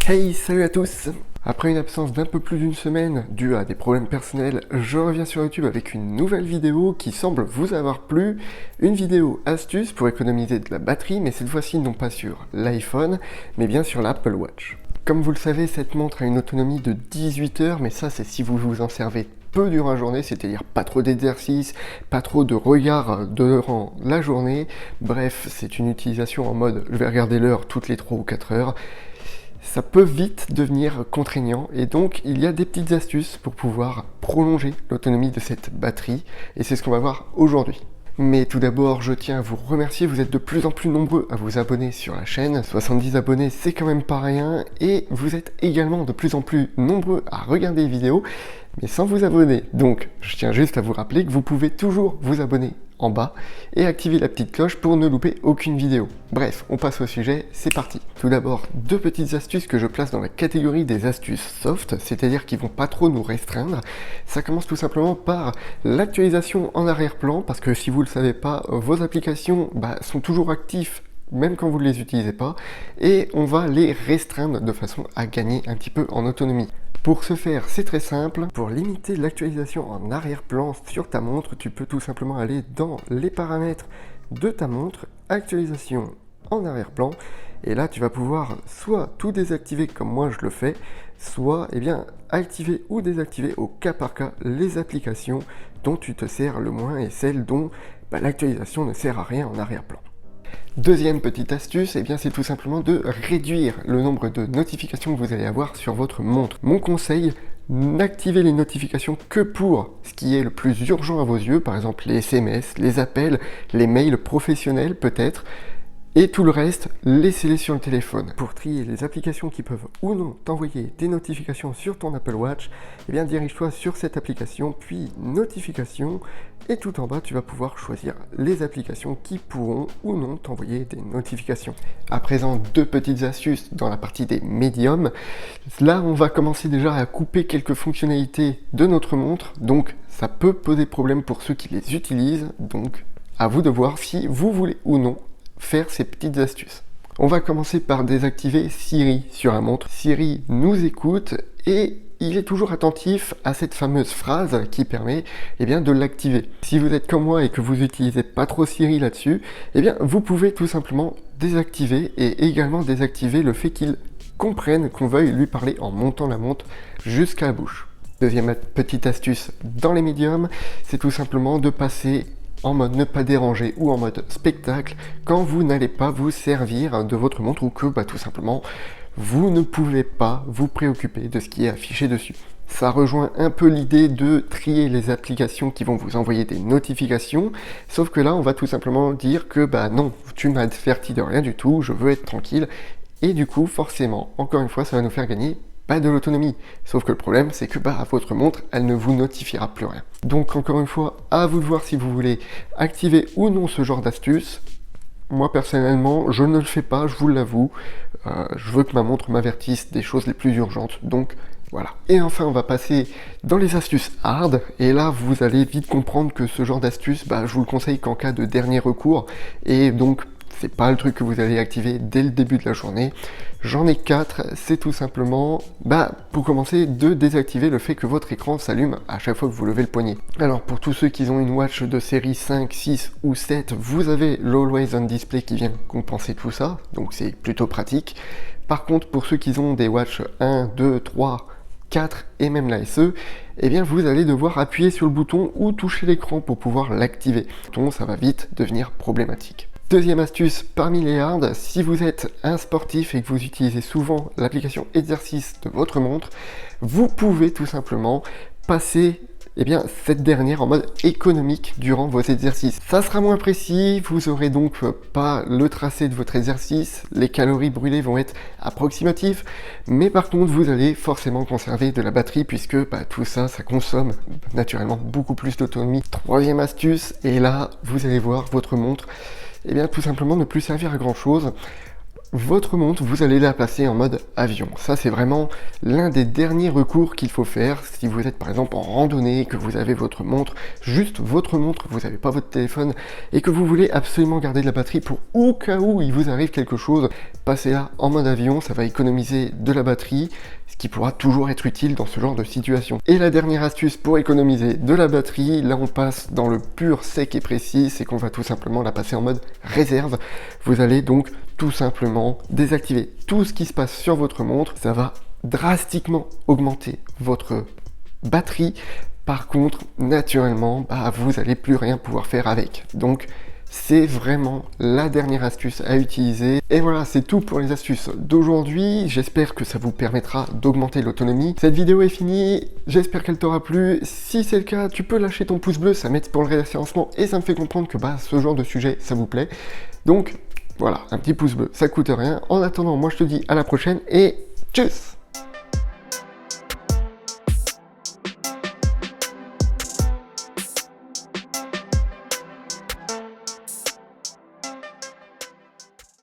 Hey, salut à tous! Après une absence d'un peu plus d'une semaine due à des problèmes personnels, je reviens sur YouTube avec une nouvelle vidéo qui semble vous avoir plu. Une vidéo astuce pour économiser de la batterie, mais cette fois-ci non pas sur l'iPhone, mais bien sur l'Apple Watch. Comme vous le savez, cette montre a une autonomie de 18 heures, mais ça c'est si vous vous en servez peu durant la journée, c'est-à-dire pas trop d'exercices, pas trop de regard durant la journée. Bref, c'est une utilisation en mode je vais regarder l'heure toutes les 3 ou 4 heures. Ça peut vite devenir contraignant et donc il y a des petites astuces pour pouvoir prolonger l'autonomie de cette batterie et c'est ce qu'on va voir aujourd'hui. Mais tout d'abord, je tiens à vous remercier, vous êtes de plus en plus nombreux à vous abonner sur la chaîne, 70 abonnés c'est quand même pas rien, et vous êtes également de plus en plus nombreux à regarder les vidéos, mais sans vous abonner. Donc je tiens juste à vous rappeler que vous pouvez toujours vous abonner en bas et activer la petite cloche pour ne louper aucune vidéo. Bref, on passe au sujet, c'est parti. Tout d'abord, deux petites astuces que je place dans la catégorie des astuces soft, c'est-à-dire qui vont pas trop nous restreindre. Ça commence tout simplement par l'actualisation en arrière-plan, parce que si vous le savez pas, vos applications sont toujours actives même quand vous ne les utilisez pas, et on va les restreindre de façon à gagner un petit peu en autonomie. Pour ce faire, c'est très simple. Pour limiter l'actualisation en arrière-plan sur ta montre, tu peux tout simplement aller dans les paramètres de ta montre, actualisation en arrière-plan, et là tu vas pouvoir soit tout désactiver comme moi je le fais, soit activer ou désactiver au cas par cas les applications dont tu te sers le moins et celles dont l'actualisation ne sert à rien en arrière-plan. Deuxième petite astuce, c'est tout simplement de réduire le nombre de notifications que vous allez avoir sur votre montre. Mon conseil, n'activez les notifications que pour ce qui est le plus urgent à vos yeux, par exemple les SMS, les appels, les mails professionnels peut-être, et tout le reste, laissez-les sur le téléphone. Pour trier les applications qui peuvent ou non t'envoyer des notifications sur ton Apple Watch, dirige-toi sur cette application, puis notifications, et tout en bas, tu vas pouvoir choisir les applications qui pourront ou non t'envoyer des notifications. À présent, deux petites astuces dans la partie des médiums. Là, on va commencer déjà à couper quelques fonctionnalités de notre montre, donc ça peut poser problème pour ceux qui les utilisent, donc à vous de voir si vous voulez ou non faire ces petites astuces. On va commencer par désactiver Siri sur la montre. Siri nous écoute et il est toujours attentif à cette fameuse phrase qui permet de l'activer. Si vous êtes comme moi et que vous n'utilisez pas trop Siri là-dessus, vous pouvez tout simplement désactiver et également désactiver le fait qu'il comprenne qu'on veuille lui parler en montant la montre jusqu'à la bouche. Deuxième petite astuce dans les médiums, c'est tout simplement de passer en mode ne pas déranger ou en mode spectacle quand vous n'allez pas vous servir de votre montre ou que tout simplement vous ne pouvez pas vous préoccuper de ce qui est affiché dessus. Ça rejoint un peu l'idée de trier les applications qui vont vous envoyer des notifications, sauf que là on va tout simplement dire que non, tu m'avertis de rien du tout, je veux être tranquille, et du coup forcément, encore une fois, ça va nous faire gagner pas de l'autonomie. Sauf que le problème, c'est que votre montre, elle ne vous notifiera plus rien. Donc encore une fois, à vous de voir si vous voulez activer ou non ce genre d'astuce. Moi personnellement, je ne le fais pas, je vous l'avoue. Je veux que ma montre m'avertisse des choses les plus urgentes, donc voilà. Et enfin, on va passer dans les astuces hard, et là, vous allez vite comprendre que ce genre d'astuce, je vous le conseille qu'en cas de dernier recours, et donc c'est pas le truc que vous allez activer dès le début de la journée. J'en ai 4, c'est tout simplement, pour commencer, de désactiver le fait que votre écran s'allume à chaque fois que vous levez le poignet. Alors pour tous ceux qui ont une watch de série 5, 6 ou 7, vous avez l'Always On Display qui vient compenser tout ça, donc c'est plutôt pratique. Par contre, pour ceux qui ont des watch 1, 2, 3, 4 et même la SE, vous allez devoir appuyer sur le bouton ou toucher l'écran pour pouvoir l'activer. Donc ça va vite devenir problématique. Deuxième astuce parmi les hard, si vous êtes un sportif et que vous utilisez souvent l'application exercice de votre montre, vous pouvez tout simplement passer cette dernière en mode économique durant vos exercices. Ça sera moins précis, vous aurez donc pas le tracé de votre exercice, les calories brûlées vont être approximatives, mais par contre vous allez forcément conserver de la batterie puisque tout ça, ça consomme naturellement beaucoup plus d'autonomie. Troisième astuce, et là vous allez voir votre montre tout simplement ne plus servir à grand chose. votre montre, vous allez la placer en mode avion. Ça, c'est vraiment l'un des derniers recours qu'il faut faire si vous êtes par exemple en randonnée, que vous avez votre montre, juste votre montre, vous n'avez pas votre téléphone, et que vous voulez absolument garder de la batterie pour au cas où il vous arrive quelque chose, passez-la en mode avion, ça va économiser de la batterie, ce qui pourra toujours être utile dans ce genre de situation. Et la dernière astuce pour économiser de la batterie, là on passe dans le pur sec et précis, c'est qu'on va tout simplement la passer en mode réserve. Vous allez donc tout simplement désactiver tout ce qui se passe sur votre montre, ça va drastiquement augmenter votre batterie. Par contre, naturellement, vous n'allez plus rien pouvoir faire avec. Donc, c'est vraiment la dernière astuce à utiliser. Et voilà, c'est tout pour les astuces d'aujourd'hui. J'espère que ça vous permettra d'augmenter l'autonomie. Cette vidéo est finie, j'espère qu'elle t'aura plu. Si c'est le cas, tu peux lâcher ton pouce bleu, ça m'aide pour le référencement et ça me fait comprendre que ce genre de sujet, ça vous plaît. Donc, voilà, un petit pouce bleu, ça coûte rien. En attendant, moi je te dis à la prochaine et tchuss!